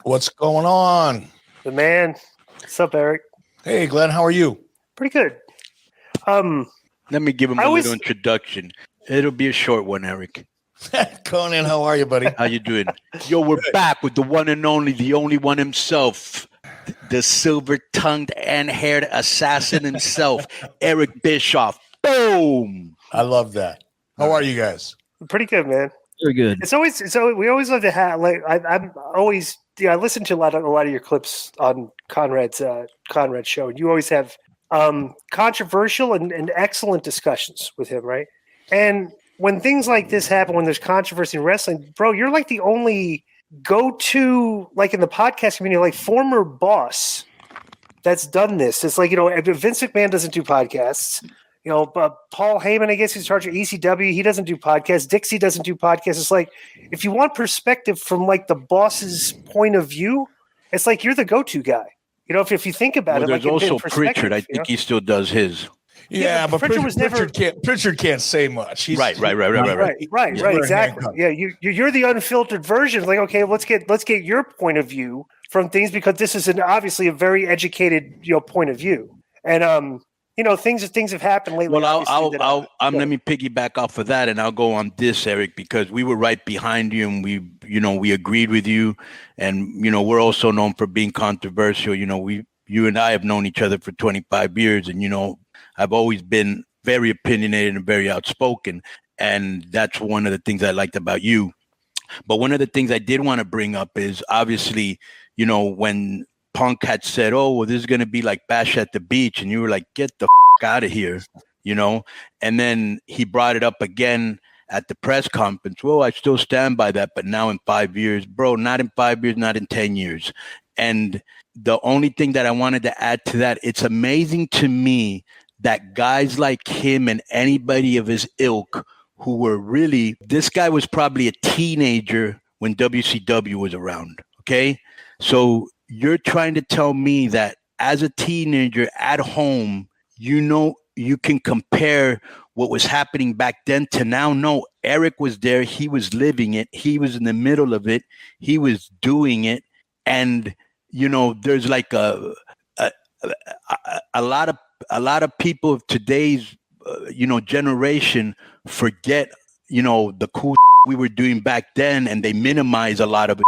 What's going on? The man. What's up, Eric? Hey, Glenn, how are you? Pretty good. Let me give him little introduction. It'll be a short one, Eric. Conan, how are you, buddy? How you doing? Yo, we're back with the one and only, the only one himself, the silver-tongued and haired assassin himself, Eric Bischoff. Boom! I love that. How are you guys? Pretty good, man. Very good. We always love to have I'm always I listen to a lot of your clips on Conrad's show, and you always have controversial and excellent discussions with him, right? And when things like this happen, when there's controversy in wrestling, bro, you're like the only go-to, like in the podcast community, like former boss that's done this. It's like, Vince McMahon doesn't do podcasts. Paul Heyman, I guess he's in charge of ECW. He doesn't do podcasts. Dixie doesn't do podcasts. It's like, if you want perspective from like the boss's point of view, it's like you're the go-to guy. If you think about it, there's like also Pritchard. I think he still does his. Yeah, but Pritchard can't say much. He's, right. Exactly. Yeah, you're the unfiltered version. Like, okay, let's get your point of view from things, because this is obviously a very educated point of view. And things have happened lately. Well, let me piggyback off of that, and I'll go on this, Eric, because we were right behind you, and we agreed with you, and we're also known for being controversial. You and I have known each other for 25 years, and I've always been very opinionated and very outspoken, and that's one of the things I liked about you. But one of the things I did want to bring up is obviously, when Punk had said, "Oh, well, this is going to be like Bash at the Beach," and you were like, "Get the out of here," and then he brought it up again at the press conference. Well, I still stand by that, but now in 5 years, bro, not in 5 years, not in 10 years. And the only thing that I wanted to add to that, it's amazing to me that guys like him and anybody of his ilk who were really, this guy was probably a teenager when WCW was around. Okay. So you're trying to tell me that as a teenager at home, you can compare what was happening back then to now? No, Eric was there. He was living it. He was in the middle of it. He was doing it. And, there's like a lot of people of today's, generation forget, the cool we were doing back then, and they minimize a lot of it.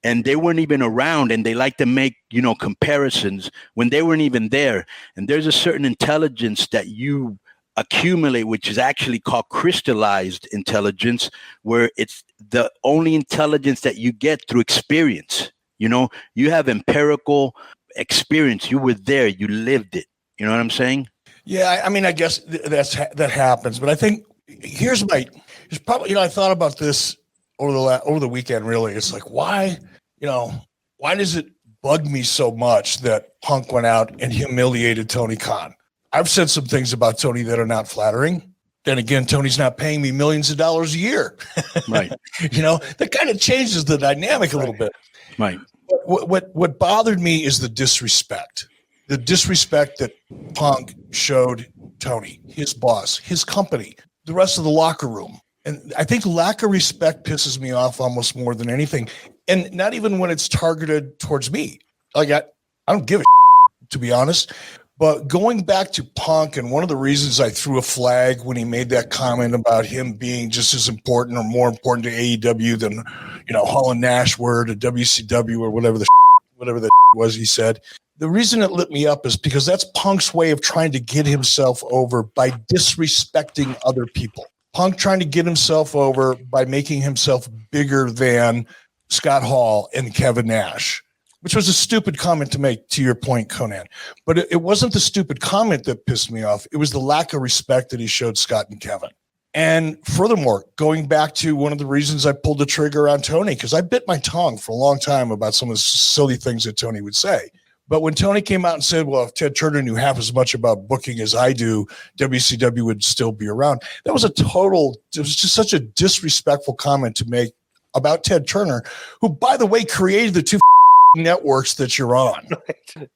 And they weren't even around, and they like to make, comparisons when they weren't even there. And there's a certain intelligence that you accumulate, which is actually called crystallized intelligence, where it's the only intelligence that you get through experience. You have empirical experience. You were there. You lived it. You know what I'm saying? Yeah, I mean, I guess that happens. But I think here's probably, I thought about this over the weekend. Really, it's like, why does it bug me so much that Punk went out and humiliated Tony Khan? I've said some things about Tony that are not flattering. Then again, Tony's not paying me millions of dollars a year. Right. That kind of changes the dynamic a little bit. Right. What bothered me is the disrespect that Punk showed Tony, his boss, his company, the rest of the locker room. And I think lack of respect pisses me off almost more than anything. And not even when it's targeted towards me. Like, I don't give a to be honest. But going back to Punk, and one of the reasons I threw a flag when he made that comment about him being just as important or more important to AEW than, Hall and Nash were to WCW or whatever the was he said. The reason it lit me up is because that's Punk's way of trying to get himself over by disrespecting other people. Punk trying to get himself over by making himself bigger than Scott Hall and Kevin Nash, which was a stupid comment to make, to your point, Conan. But it wasn't the stupid comment that pissed me off. It was the lack of respect that he showed Scott and Kevin. And furthermore, going back to one of the reasons I pulled the trigger on Tony, because I bit my tongue for a long time about some of the silly things that Tony would say. But when Tony came out and said, well, if Ted Turner knew half as much about booking as I do, WCW would still be around. It was just such a disrespectful comment to make about Ted Turner, who, by the way, created the two networks that you're on.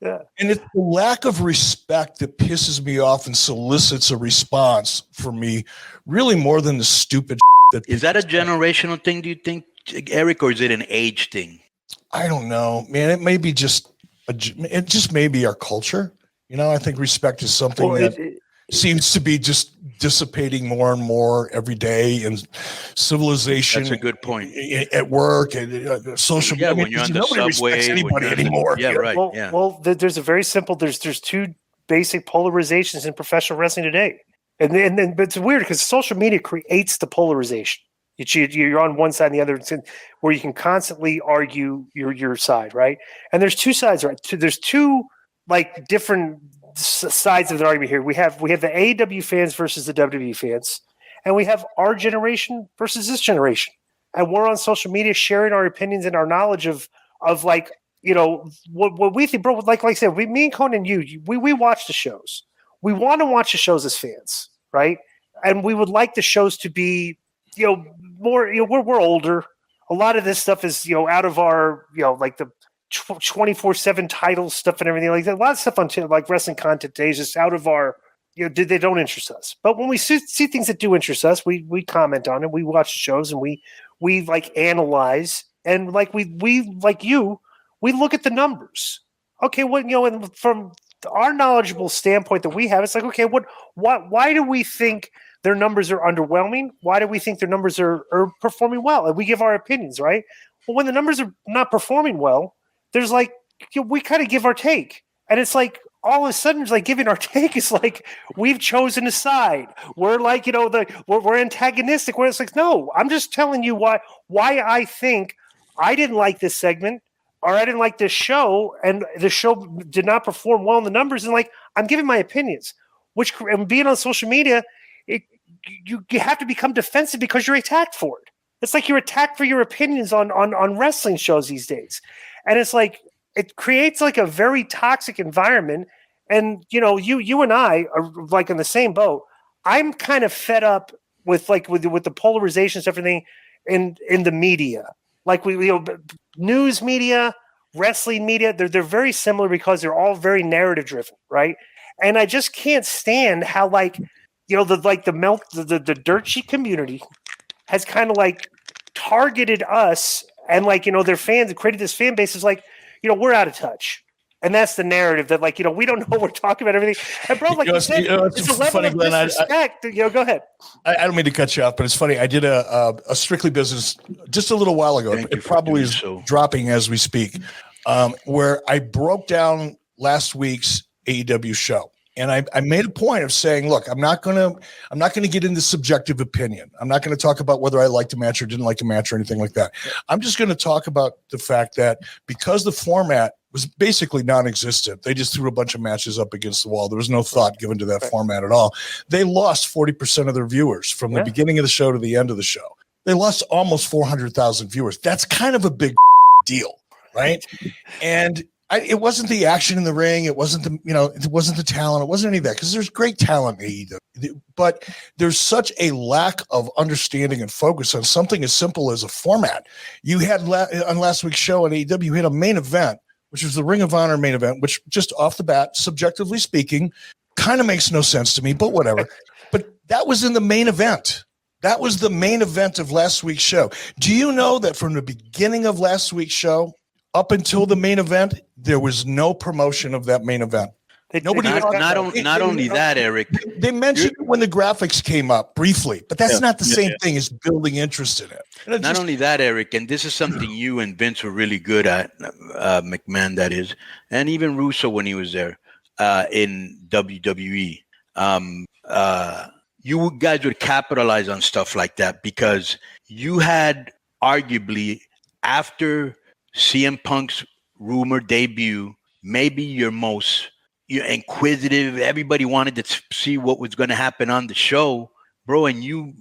Yeah. And it's the lack of respect that pisses me off and solicits a response for me, really more than the stupid that is that a generational thing, do you think, Eric, or is it an age thing? I don't know, man. It may be it just may be our culture. I think respect is something that seems to be just dissipating more and more every day in civilization. That's a good point. At work and social media. When you're on the subway, anybody anymore. Yeah, right. Well, there's a very simple. There's two basic polarizations in professional wrestling today, and but it's weird because social media creates the polarization. You're on one side and the other, where you can constantly argue your side, right? And there's two sides, right? There's two like different sides of the argument here. We have the AEW fans versus the WWE fans, and we have our generation versus this generation. And we're on social media sharing our opinions and our knowledge of like, what we think, bro. Like I said, me and Conan, we watch the shows. We want to watch the shows as fans, right? And we would like the shows to be, more, we're older. A lot of this stuff is, out of our, like the 24/7 title stuff and everything like that. A lot of stuff on like wrestling content today is just out of our, they don't interest us. But when we see things that do interest us, we comment on it. We watch the shows and we like analyze, and like we like you, we look at the numbers. Okay, and from our knowledgeable standpoint that we have, it's like, okay, why do we think their numbers are underwhelming? Why do we think their numbers are performing well? And we give our opinions, right? Well, when the numbers are not performing well, there's like, we kind of give our take. And it's like, all of a sudden, it's like giving our take is like, we've chosen a side. We're like, we're antagonistic. Where it's like, no, I'm just telling you why I think I didn't like this segment, or I didn't like this show, and the show did not perform well in the numbers. And like, I'm giving my opinions, and being on social media, you have to become defensive because you're attacked for it. It's like you're attacked for your opinions on wrestling shows these days. And it's like, it creates like a very toxic environment. And, you and I are like in the same boat. I'm kind of fed up with the polarization and everything in the media. Like news media, wrestling media, they're very similar because they're all very narrative driven, right? And I just can't stand how the dirt sheet community has kind of like targeted us, and like, their fans and created this fan base is like, we're out of touch. And that's the narrative that like, we don't know what we're talking about everything. And bro, like it's a level funny, of disrespect. Go ahead. I don't mean to cut you off, but it's funny. I did a Strictly Business just a little while ago. It probably is dropping as we speak, where I broke down last week's AEW show. And I made a point of saying, look, I'm not gonna get into subjective opinion. I'm not going to talk about whether I liked a match or didn't like a match or anything like that. I'm just going to talk about the fact that because the format was basically non-existent, they just threw a bunch of matches up against the wall. There was no thought given to that format at all. They lost 40% of their viewers from the beginning of the show to the end of the show. They lost almost 400,000 viewers. That's kind of a big deal, right? And it wasn't the action in the ring. It wasn't it wasn't the talent. It wasn't any of that, because there's great talent in AEW. But there's such a lack of understanding and focus on something as simple as a format. You had on last week's show on AEW, you had a main event, which was the Ring of Honor main event, which just off the bat, subjectively speaking, kind of makes no sense to me, but whatever. But that was in the main event. That was the main event of last week's show. Do you know that from the beginning of last week's show up until the main event, there was no promotion of that main event? Nobody. Not only that, Eric. They mentioned it when the graphics came up briefly, but that's not the same thing as building interest in it. Not only that, Eric, and this is something you and Vince were really good at, McMahon, that is, and even Russo when he was there in WWE. You guys would capitalize on stuff like that because you had arguably, after CM Punk's rumor debut, maybe your most inquisitive. Everybody wanted to see what was going to happen on the show, bro. And you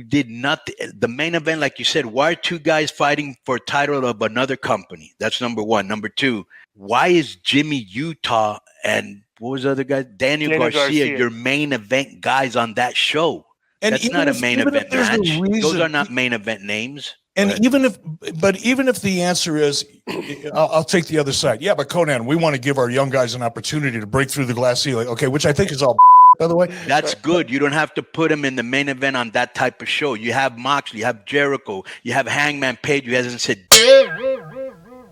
did nothing. The main event, like you said, why are two guys fighting for a title of another company? That's number one. Number two, why is Jimmy Utah and what was the other guy? Daniel Garcia, your main event guys on that show? And that's not a main event match. Those are not main event names. And even if the answer is, I'll take the other side. Yeah, but Conan, we want to give our young guys an opportunity to break through the glass ceiling. Okay, which I think is all, by the way. That's good. You don't have to put them in the main event on that type of show. You have Moxley, you have Jericho, you have Hangman Page, who hasn't said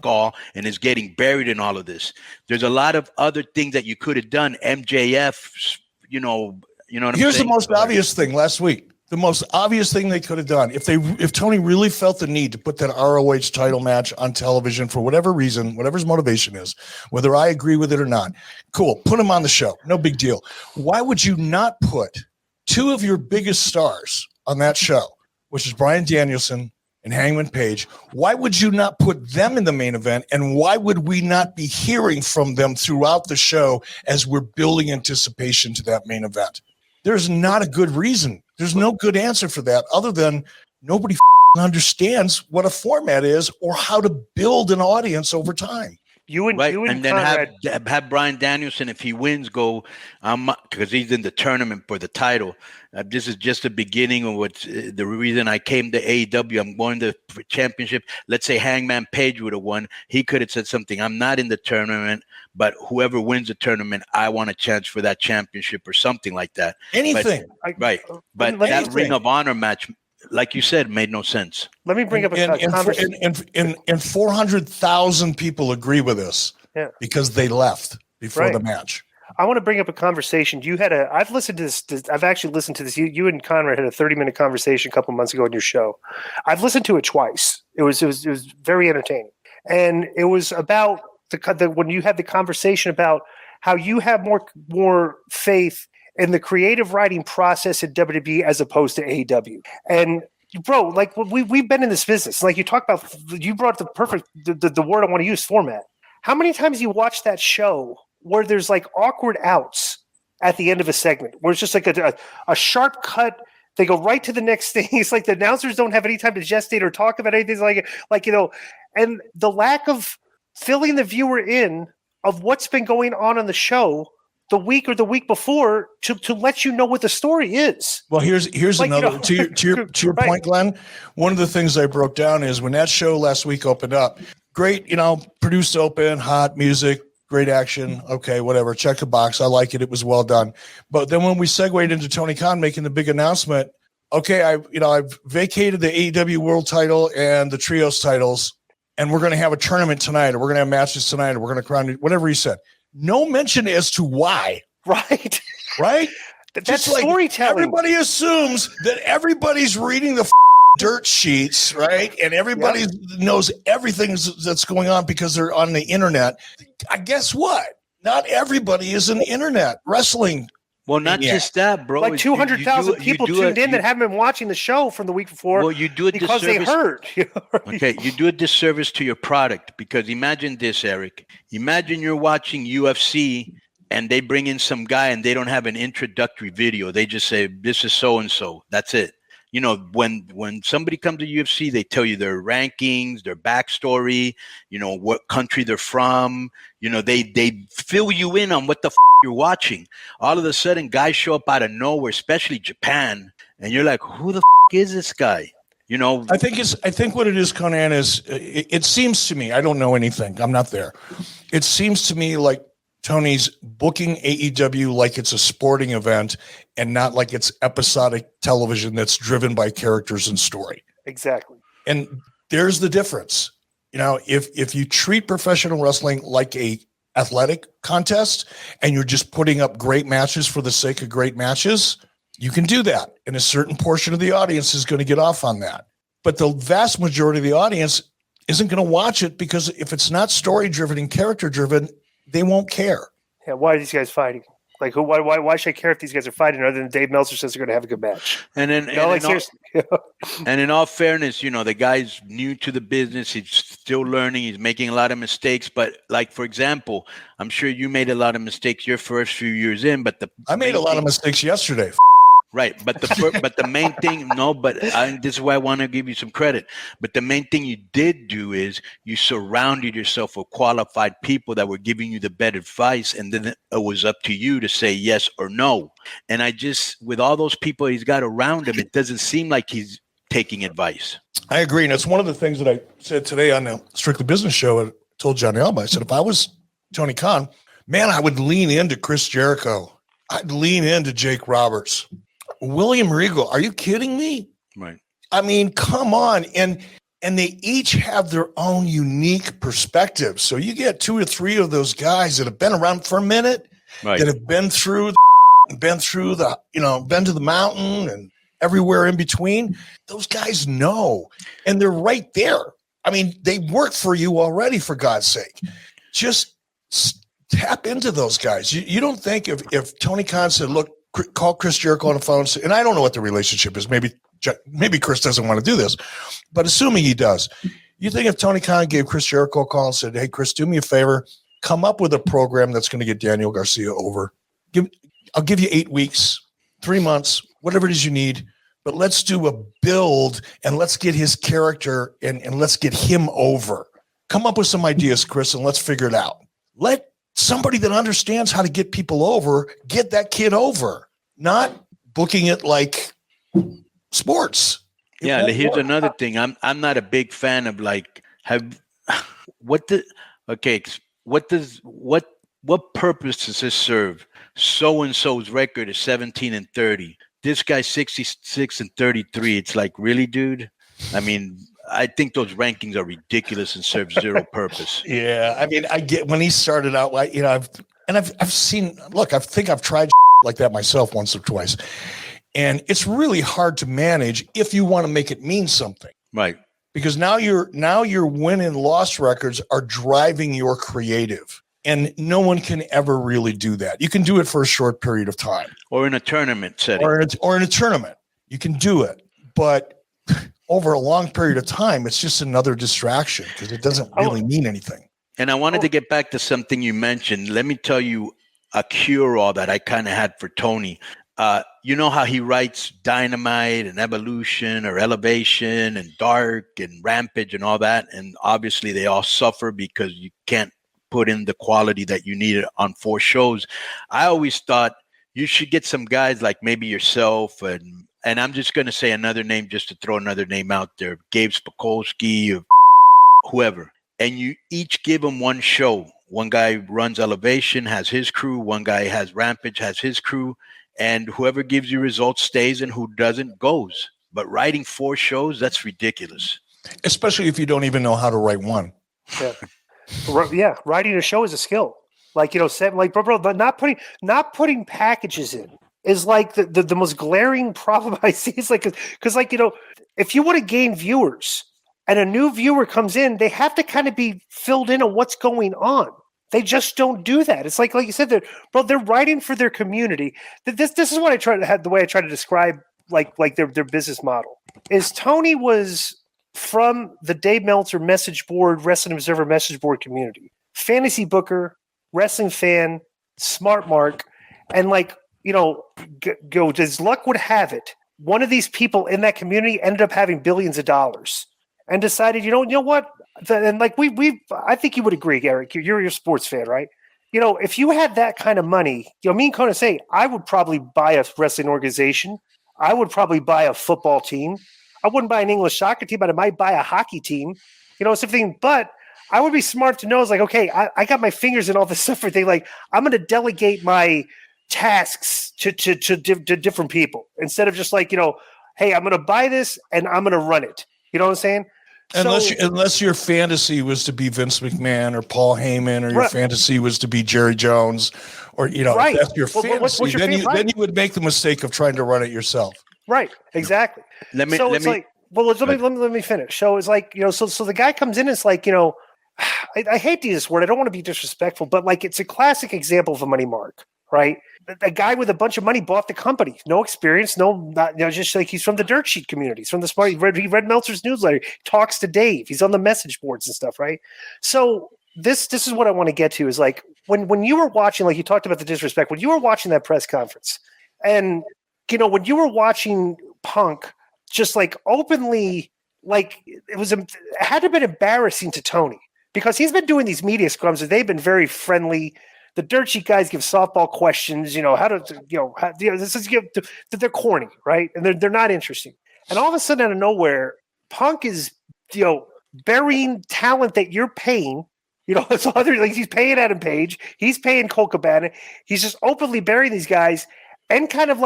fuck all and is getting buried in all of this. There's a lot of other things that you could have done. MJF, you know what I'm saying? Here's the most obvious thing last week. The most obvious thing they could have done if Tony really felt the need to put that ROH title match on television for whatever reason, whatever his motivation is, whether I agree with it or not, cool, put him on the show. No big deal. Why would you not put two of your biggest stars on that show, which is Bryan Danielson and Hangman Page? Why would you not put them in the main event? And why would we not be hearing from them throughout the show as we're building anticipation to that main event? There's not a good reason. There's no good answer for that other than nobody understands what a format is or how to build an audience over time. And then have Bryan Danielson, if he wins, go because he's in the tournament for the title. This is just the beginning of what's the reason I came to AEW. I'm going to championship. Let's say Hangman Page would have won. He could have said something. I'm not in the tournament, but whoever wins the tournament, I want a chance for that championship or something like that. Anything. But that Ring of Honor match, like you said, made no sense. Let me bring up a conversation. And 400,000 people agree with this because they left before the match. I want to bring up a conversation. I've listened to this. I've actually listened to this. You and Conrad had a 30-minute conversation a couple months ago on your show. I've listened to it twice. It was very entertaining. And it was about when you had the conversation about how you have more faith in the creative writing process at WWE as opposed to AEW. And bro, like we've been in this business. Like you brought the perfect the word I want to use, format. How many times you watch that show where there's like awkward outs at the end of a segment where it's just like a sharp cut? They go right to the next thing. It's like the announcers don't have any time to gestate or talk about anything like and the lack of filling the viewer in of what's been going on the show the week or the week before to let you know what the story is. Well, here's like, another to your point, Glenn. One of the things I broke down is when that show last week opened up, great, produced open, hot music, great action. Okay, whatever. Check the box. I like it. It was well done. But then when we segued into Tony Khan making the big announcement, okay, I've vacated the AEW World Title and the Trios titles, and we're going to have a tournament tonight, or we're going to have matches tonight, or we're going to crown whatever he said. No mention as to why. Right. That's like storytelling. Everybody assumes that everybody's reading the dirt sheets, right? And everybody knows everything that's going on because they're on the internet. I guess what? Not everybody is an internet wrestling. Well, not just that, bro. Like 200,000 people tuned in that haven't been watching the show from the week before. Well, you do it because they heard. Okay, you do a disservice to your product because imagine this, Eric. Imagine you're watching UFC and they bring in some guy and they don't have an introductory video. They just say, this is so-and-so. That's it. When somebody comes to UFC, they tell you their rankings, their backstory, what country they're from. They fill you in on what the you're watching. All of a sudden, guys show up out of nowhere, especially Japan, and you're like, who the is this guy? I think what it is, Conan, is it seems to me, I don't know anything. I'm not there. It seems to me like Tony's booking AEW like it's a sporting event and not like it's episodic television that's driven by characters and story. Exactly. And there's the difference. If you treat professional wrestling like a athletic contest and you're just putting up great matches for the sake of great matches, you can do that. And a certain portion of the audience is going to get off on that. But the vast majority of the audience isn't going to watch it because if it's not story driven and character driven, they won't care. Yeah, why are these guys fighting? Like, why should I care if these guys are fighting other than Dave Meltzer says they're going to have a good match? And then, and in all fairness, the guy's new to the business. He's still learning. He's making a lot of mistakes. But like, for example, I'm sure you made a lot of mistakes your first few years in. But I made a lot of mistakes yesterday. Right, but the main thing, this is why I want to give you some credit. But the main thing you did do is you surrounded yourself with qualified people that were giving you the better advice, and then it was up to you to say yes or no. And with all those people he's got around him, it doesn't seem like he's taking advice. I agree, and it's one of the things that I said today on the Strictly Business show. I told Johnny Alba, I said, if I was Tony Khan, man, I would lean into Chris Jericho. I'd lean into Jake Roberts. William Regal, are you kidding me? Right. I mean, come on. And and they each have their own unique perspectives. So you get 2 or 3 of those guys that have been around for a minute, Right. that have been through been to the mountain and everywhere in between. Those guys know, and they're right there. I mean, they work for you already, for God's sake. Just tap into those guys. You don't think if Tony Khan said, look, call Chris Jericho on the phone, and I don't know what the relationship is. Maybe Chris doesn't want to do this, but assuming he does, you think if Tony Khan gave Chris Jericho a call and said, hey, Chris, do me a favor, come up with a program that's going to get Daniel Garcia over. I'll give you 8 weeks, 3 months, whatever it is you need, but let's do a build and let's get his character and let's get him over. Come up with some ideas, Chris, and let's figure it out. Let somebody that understands how to get people over, get that kid over, not booking it like sports. Here's another thing. I'm not a big fan of what purpose does this serve? So-and-so's record is 17-30. This guy's 66-33. It's like, really, dude? I mean, I think those rankings are ridiculous and serve zero purpose. Yeah, I mean, I get when he started out, like, I've seen. Look, I think I've tried like that myself once or twice, and it's really hard to manage if you want to make it mean something, right? Because now your win and loss records are driving your creative, and no one can ever really do that. You can do it for a short period of time, or in a tournament setting, or in a tournament, you can do it, but over a long period of time, it's just another distraction because it doesn't really mean anything. And I wanted to get back to something you mentioned. Let me tell you a cure-all that I kind of had for Tony. You know how he writes Dynamite and Evolution or Elevation and Dark and Rampage and all that? And obviously they all suffer because you can't put in the quality that you needed on 4 shows. I always thought you should get some guys like maybe yourself and I'm just going to say another name just to throw another name out there, Gabe Spokowski or whoever. And you each give them one show. One guy runs Elevation, has his crew. One guy has Rampage, has his crew. And whoever gives you results stays and who doesn't goes. But writing 4 shows, that's ridiculous. Especially if you don't even know how to write one. Yeah, writing a show is a skill. Like, bro, but not putting packages in is like the most glaring problem I see. It's like, because if you want to gain viewers and a new viewer comes in, they have to kind of be filled in on what's going on. They just don't do that. It's like you said, they're writing for their community. This is what the way I try to describe like their business model is. Tony was from the Dave Meltzer message board, Wrestling Observer message board community, fantasy booker, wrestling fan, smart mark, and go as luck would have it, one of these people in that community ended up having billions of dollars and decided, you know what? And I think you would agree, Eric, you're a sports fan, right? If you had that kind of money, me and Conan say, I would probably buy a wrestling organization. I would probably buy a football team. I wouldn't buy an English soccer team, but I might buy a hockey team, something. But I would be smart to know, it's like, okay, I got my fingers in all this stuff. Like, I'm going to delegate my tasks to different people instead of just hey, I'm going to buy this and I'm going to run it. You know what I'm saying? Unless your fantasy was to be Vince McMahon or Paul Heyman, or your fantasy was to be Jerry Jones, or if that's your fantasy, what's your then you would make the mistake of trying to run it yourself. Right. Exactly. Let me finish. So it's like, so the guy comes in, it's like, I hate to use this word. I don't want to be disrespectful, but it's a classic example of a money mark, right? A guy with a bunch of money bought the company, no experience, just like he's from the dirt sheet community. He's from the smart. He read Meltzer's newsletter, talks to Dave. He's on the message boards and stuff, right? So this is what I want to get to is like when you were watching, like you talked about the disrespect, when you were watching that press conference, and when you were watching Punk just openly, it had to have been embarrassing to Tony because he's been doing these media scrums and they've been very friendly. The dirt sheet guys give softball questions, they're corny, right? And they're not interesting. And all of a sudden out of nowhere, Punk is, burying talent that you're paying, it's he's paying Adam Page, he's paying Cole Cabana. He's just openly burying these guys and kind of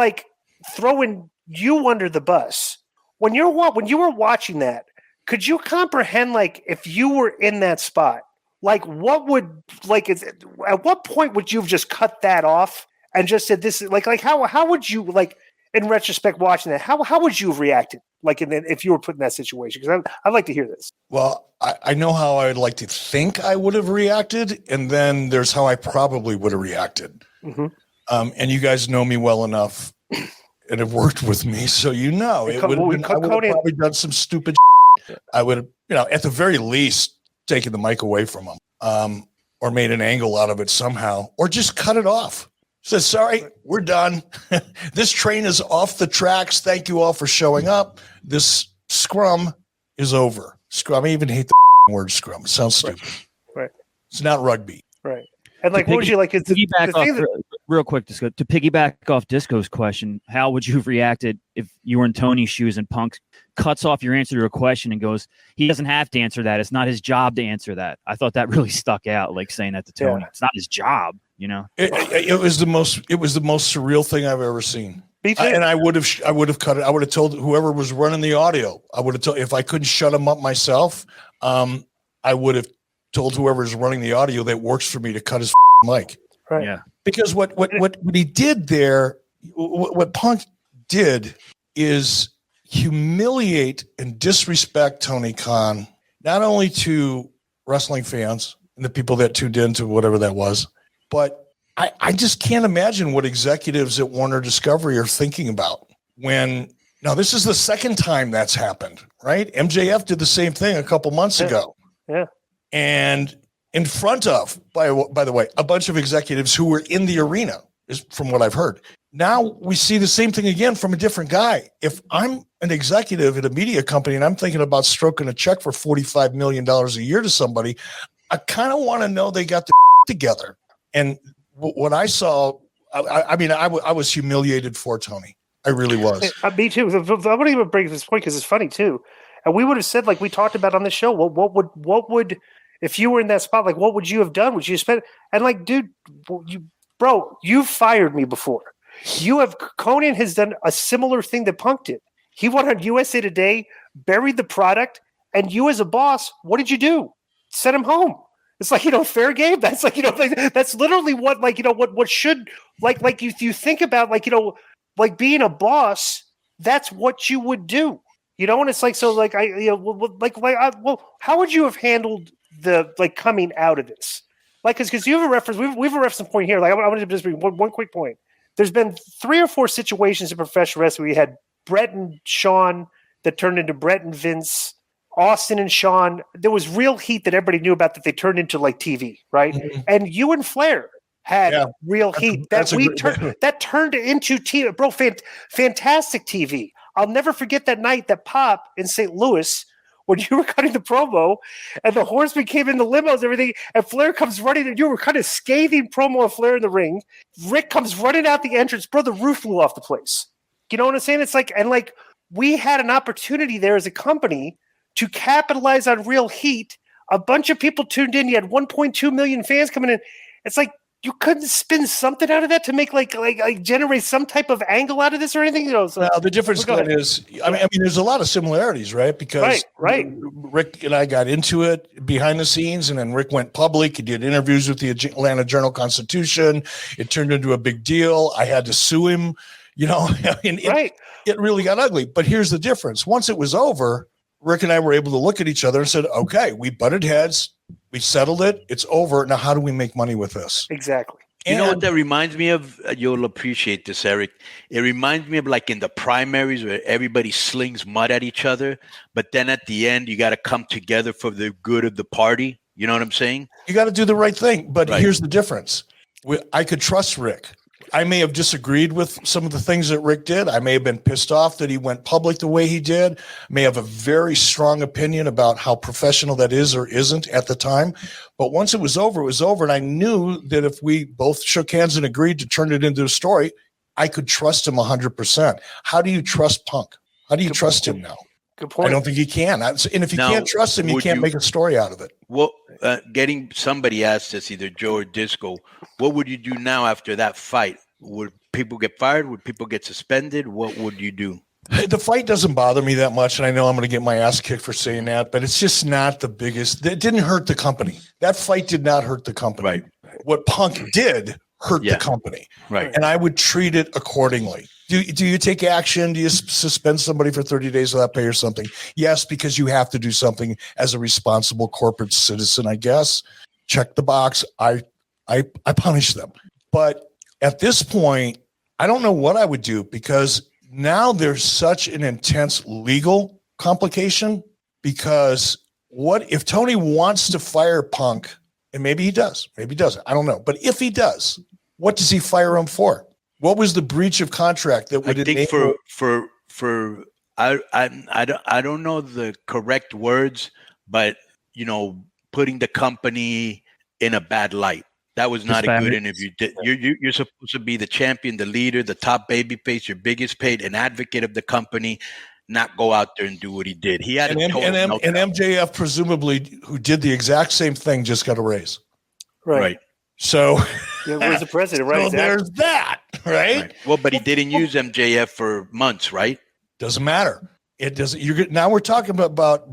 throwing you under the bus. When you were watching that, could you comprehend, like, if you were in that spot, like, what would, like, at what point would you have just cut that off and just said this is like how would you, like, in retrospect watching that, how would you have reacted, like, if you were put in that situation? Because I'd like to hear this. Well, I know how I'd like to think I would have reacted, and then there's how I probably would have reacted. Mm-hmm. And you guys know me well enough and have worked with me, so I would have probably done some stupid shit. I would have, at the very least, taken the mic away from him, or made an angle out of it somehow, or just cut it off. Said, sorry, we're done. This train is off the tracks. Thank you all for showing up. This scrum is over. Scrum. I even hate the word scrum. It sounds stupid. Right. It's not rugby. Right. And like, what would you like? It's real quick, Disco, to piggyback off Disco's question, how would you have reacted if you were in Tony's shoes and Punk cuts off your answer to a question and goes, he doesn't have to answer that. It's not his job to answer that. I thought that really stuck out, like saying that to Tony. Yeah. It's not his job, It was the most surreal thing I've ever seen. And I would have cut it. I would have told whoever was running the audio. I would have told, if I couldn't shut him up myself, I would have told whoever's running the audio that works for me to cut his mic. Right. Yeah. Because what he did there, what Punk did is humiliate and disrespect Tony Khan, not only to wrestling fans and the people that tuned in to whatever that was, but I just can't imagine what executives at Warner Discovery are thinking about now this is the second time that's happened, right? MJF did the same thing a couple months ago. Yeah. And in front of, by the way, a bunch of executives who were in the arena, is from what I've heard. Now we see the same thing again from a different guy. If I'm an executive at a media company and I'm thinking about stroking a check for $45 million a year to somebody, I kind of want to know they got the together. And what I saw, I was humiliated for Tony. I really was. Me too. I wouldn't even bring this point because it's funny too. And we would have said, like we talked about on the show, what would, if you were in that spot, like what would you have done? Would you spend? And like, dude, you've fired me before. Conan has done a similar thing that Punk did. He went on USA Today, buried the product, and you as a boss, what did you do? Send him home. It's like, fair game. That's like, that's literally what, like, what should, like you think about, like, like being a boss, that's what you would do, and it's like, so like, how would you have handled the, like, coming out of this? Like, cause you have a reference, we've a reference point here. Like, I want to just bring one quick point. There's been 3 or 4 situations in professional wrestling. We had Brett and Sean that turned into Brett and Vince, Austin and Sean. There was real heat that everybody knew about that they turned into like TV, right? Mm-hmm. And you and Flair had real heat that turned into TV, bro. Fantastic TV. I'll never forget that night that Pop in St. Louis when you were cutting the promo and the Horsemen came in the limos and everything, and Flair comes running, and you were kind of scathing promo of Flair in the ring. Rick comes running out the entrance, bro. The roof flew off the place. You know what I'm saying? It's like, and like we had an opportunity there as a company to capitalize on real heat. A bunch of people tuned in. You had 1.2 million fans coming in. It's like you couldn't spin something out of that to make like generate some type of angle out of this or anything. So now the difference is, I mean, there's a lot of similarities, right? Because right. Rick and I got into it behind the scenes, and then Rick went public. He did interviews with the Atlanta Journal-Constitution. It turned into a big deal. I had to sue him. It really got ugly. But here's the difference: once it was over, Rick and I were able to look at each other and said, okay, we butted heads. We settled it. It's over. Now, how do we make money with this? Exactly. You know what that reminds me of? You'll appreciate this, Eric. It reminds me of like in the primaries where everybody slings mud at each other, but then at the end, you got to come together for the good of the party. You know what I'm saying? You got to do the right thing. But here's the difference. I could trust Rick. I may have disagreed with some of the things that Rick did. I may have been pissed off that he went public the way he did. May have a very strong opinion about how professional that is or isn't at the time. But once it was over, it was over. And I knew that if we both shook hands and agreed to turn it into a story, I could trust him 100%. How do you trust Punk? How do you trust him now? Good point. I don't think you can. And if you can't trust him, you can't make a story out of it. Well, somebody asked us, either Joe or Disco, what would you do now after that fight? Would people get fired? Would people get suspended? What would you do? The fight doesn't bother me that much, and I know I'm going to get my ass kicked for saying that, but it's just not the biggest. It didn't hurt the company. That fight did not hurt the company. Right. What Punk did hurt the company. Right. And I would treat it accordingly. Do you take action? Do you suspend somebody for 30 days without pay or something? Yes, because you have to do something as a responsible corporate citizen, I guess. Check the box. I punish them. But at this point, I don't know what I would do, because now there's such an intense legal complication, because what if Tony wants to fire Punk, and maybe he does, maybe he doesn't, I don't know. But if he does, what does he fire him for? What was the breach of contract that would I think I don't know the correct words, but putting the company in a bad light. That was not a good interview. You're supposed to be the champion, the leader, the top babyface, your biggest paid, an advocate of the company, not go out there and do what he did. He had and MJF, presumably, who did the exact same thing, just got a raise. Right. So was the president, right? So there's that, right? Well, but he didn't use MJF for months, right? Doesn't matter. It doesn't. Now we're talking about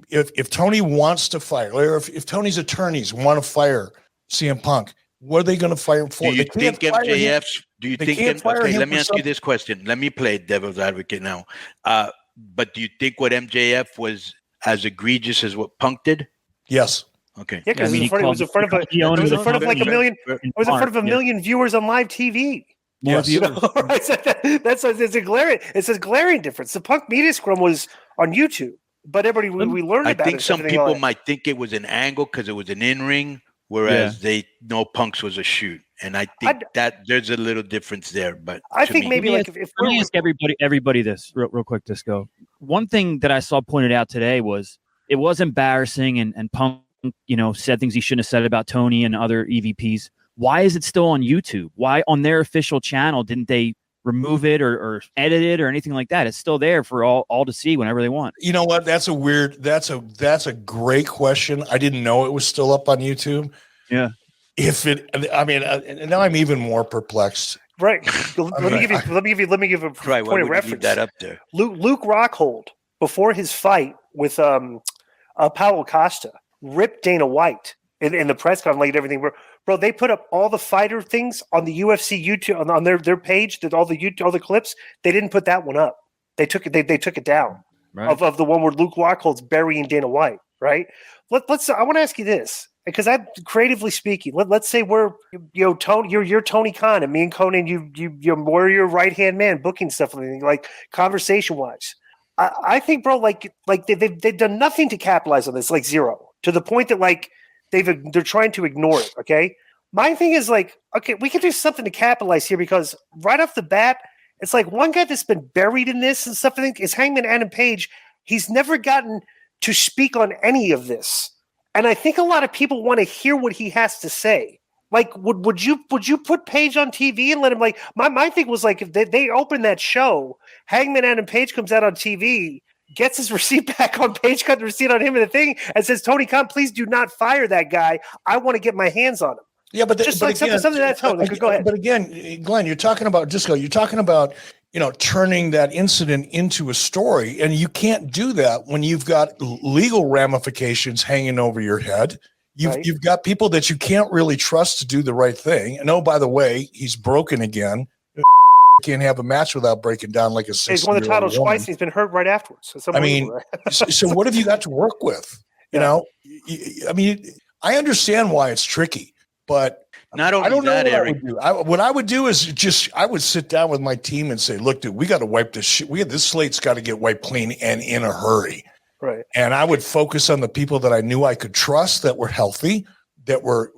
if Tony wants to fire, or if Tony's attorneys want to fire CM Punk, what are they going to fire him for? Do you think MJF's? Do you think? Okay, let me ask you this question. Let me play devil's advocate now. But do you think what MJF was as egregious as what Punk did? Yes. Okay. Yeah, because it was in front of like a million. It was in front of a million viewers on live TV. Yes. It's a glaring difference. The Punk media scrum was on YouTube, but everybody we learned about it. I think some people might think it was an angle because it was an in-ring, whereas they know Punk's was a shoot, and I think that there's a little difference there. But I think maybe like if let me ask everybody this real quick, Disco. One thing that I saw pointed out today was it was embarrassing, and Punk, said things he shouldn't have said about Tony and other EVPs. Why is it still on YouTube? Why on their official channel didn't they remove it or edit it or anything like that? It's still there for all to see whenever they want. You know what? That's a great question. I didn't know it was still up on YouTube. Yeah. Now I'm even more perplexed. Right. Let me give a point of reference. That up there. Luke Rockhold, before his fight with Paulo Costa, ripped Dana White in the press conference, like everything. Bro, they put up all the fighter things on the UFC YouTube on their page. All the clips. They didn't put that one up. They took it down. Right. Of the one where Luke Rockhold's burying Dana White. Right. Let's. I want to ask you this, because I'm creatively speaking. Let's say we're Tony. You're Tony Khan, and me and Conan. We're your right hand man, booking stuff, like conversation wise. I think, bro, like they've done nothing to capitalize on this, like zero, to the point that like they're trying to ignore it. Okay, my thing is like, okay, we can do something to capitalize here, because right off the bat, it's like one guy that's been buried in this and stuff, I think, is Hangman Adam Page. He's never gotten to speak on any of this, and I think a lot of people want to hear what he has to say. Like, would you put Page on TV and let him, like, my thing was like, if they open that show, Hangman Adam Page comes out on TV, gets his receipt back on Page, cut the receipt on him and the thing, and says, Tony Khan, please do not fire that guy. I want to get my hands on him. Yeah, but just like something that's tone. Go ahead. But again, Glenn, you're talking about Disco. You're talking about turning that incident into a story, and you can't do that when you've got legal ramifications hanging over your head. You've got people that you can't really trust to do the right thing. And oh, by the way, he's broken again. Can't have a match without breaking down like a 60-year-old He's won the title twice. And he's been hurt right afterwards. So what have you got to work with? I understand why it's tricky, but not only that, Eric. What I would do is I would sit down with my team and say, look, dude, we got to wipe this shit. This slate's got to get wiped clean and in a hurry. Right. And I would focus on the people that I knew I could trust, that were healthy, that were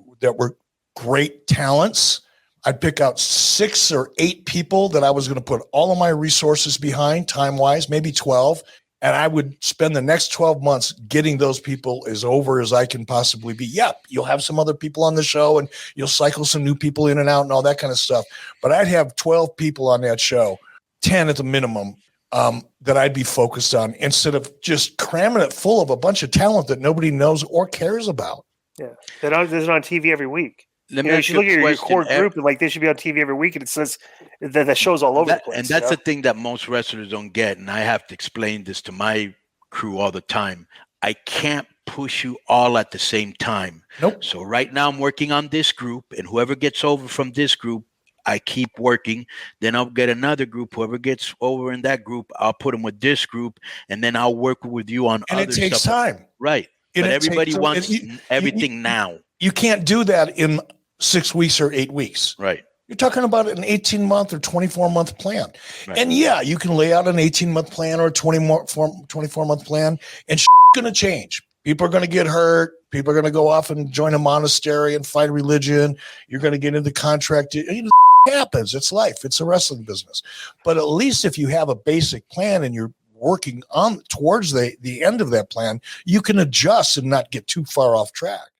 great talents. I'd pick out 6 or 8 people that I was going to put all of my resources behind, time-wise, maybe 12. And I would spend the next 12 months getting those people as over as I can possibly be. Yep, you'll have some other people on the show, and you'll cycle some new people in and out and all that kind of stuff. But I'd have 12 people on that show, 10 at the minimum, that I'd be focused on, instead of just cramming it full of a bunch of talent that nobody knows or cares about. Yeah, that isn't on TV every week. Let You me know, you ask should you look a at your question, core Eric. group and like they should be on TV every week, and it says that the show's all over the place. And that's the thing that most wrestlers don't get. And I have to explain this to my crew all the time. I can't push you all at the same time. Nope. So right now I'm working on this group, and whoever gets over from this group, I keep working. Then I'll get another group. Whoever gets over in that group, I'll put them with this group, and then I'll work with you on And other it takes stuff. time. Right. And But it everybody takes- wants and everything now. You can't do that in 6 weeks or 8 weeks. Right. You're talking about an 18-month or 24-month plan. Right. And yeah, you can lay out an 18-month plan or a 24-month plan, and going to change. People are going to get hurt. People are going to go off and join a monastery and fight religion. You're going to get into contract. You know, happens. It's life. It's a wrestling business. But at least if you have a basic plan and you're working on towards the end of that plan, you can adjust and not get too far off track.